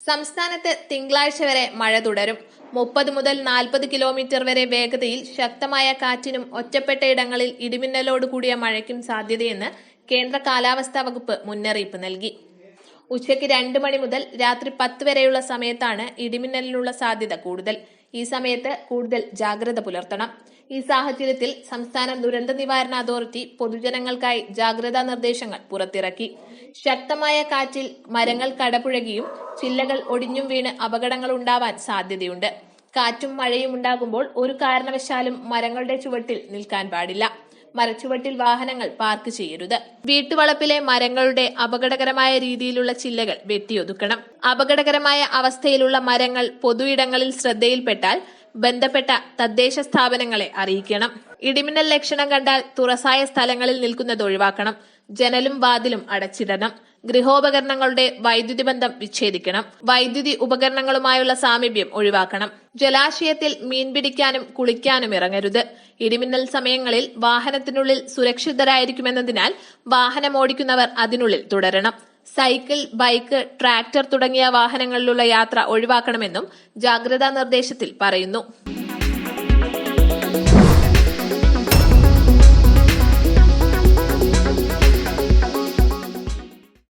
സംസ്ഥാനത്ത് തിങ്കളാഴ്ച വരെ മഴ തുടരും. 30 മുതൽ 40 കിലോമീറ്റർ വരെ വേഗതയിൽ ശക്തമായ കാറ്റിനും ഒറ്റപ്പെട്ട ഇടങ്ങളിൽ ഇടിമിന്നലോട് കൂടിയ മഴയ്ക്കും സാധ്യതയെന്ന് കേന്ദ്ര കാലാവസ്ഥാ വകുപ്പ് മുന്നറിയിപ്പ് നൽകി. ഉച്ചയ്ക്ക് 2 മണി മുതൽ രാത്രി 10 വരെയുള്ള സമയത്താണ് ഇടിമിന്നലിനുള്ള സാധ്യത കൂടുതൽ. ഈ സമയത്ത് കൂടുതൽ ജാഗ്രത പുലർത്തണം. ഈ സാഹചര്യത്തിൽ സംസ്ഥാന ദുരന്ത നിവാരണ അതോറിറ്റി പൊതുജനങ്ങൾക്കായി ജാഗ്രതാ നിർദ്ദേശങ്ങൾ പുറത്തിറക്കി. ശക്തമായ കാറ്റിൽ മരങ്ങൾ കടപുഴകിയും ചില്ലകൾ ഒടിഞ്ഞും വീണ് അപകടങ്ങൾ ഉണ്ടാവാൻ സാധ്യതയുണ്ട്. കാറ്റും മഴയും ഉണ്ടാകുമ്പോൾ ഒരു കാരണവശാലും മരങ്ങളുടെ ചുവട്ടിൽ നിൽക്കാൻ പാടില്ല. മരച്ചുവട്ടിൽ വാഹനങ്ങൾ പാർക്ക് ചെയ്യരുത്. വീട്ടുവളപ്പിലെ മരങ്ങളുടെ അപകടകരമായ രീതിയിലുള്ള ചില്ലകൾ വെട്ടിയൊതുക്കണം. അപകടകരമായ അവസ്ഥയിലുള്ള മരങ്ങൾ പൊതുയിടങ്ങളിൽ ശ്രദ്ധയിൽപ്പെട്ടാൽ ബന്ധപ്പെട്ട തദ്ദേശ സ്ഥാപനങ്ങളെ അറിയിക്കണം. ഇടിമിന്നൽ ലക്ഷണം കണ്ടാൽ തുറസായ സ്ഥലങ്ങളിൽ നിൽക്കുന്നത് ഒഴിവാക്കണം. ജനലും വാതിലും അടച്ചിടണം. ഗൃഹോപകരണങ്ങളുടെ വൈദ്യുതി ബന്ധം വിച്ഛേദിക്കണം. വൈദ്യുതി ഉപകരണങ്ങളുമായുള്ള സാമീപ്യം ഒഴിവാക്കണം. ജലാശയത്തിൽ മീൻ പിടിക്കാനും കുളിക്കാനും ഇറങ്ങരുത്. ഇടിമിന്നൽ സമയങ്ങളിൽ വാഹനത്തിനുള്ളിൽ സുരക്ഷിതരായിരിക്കുമെന്നതിനാൽ വാഹനം ഓടിക്കുന്നവർ അതിനുള്ളിൽ തുടരണം. സൈക്കിൾ, ബൈക്ക്, ട്രാക്ടർ തുടങ്ങിയ വാഹനങ്ങളിലുള്ള യാത്ര ഒഴിവാക്കണമെന്നും ജാഗ്രതാ നിർദ്ദേശത്തിൽ പറയുന്നു.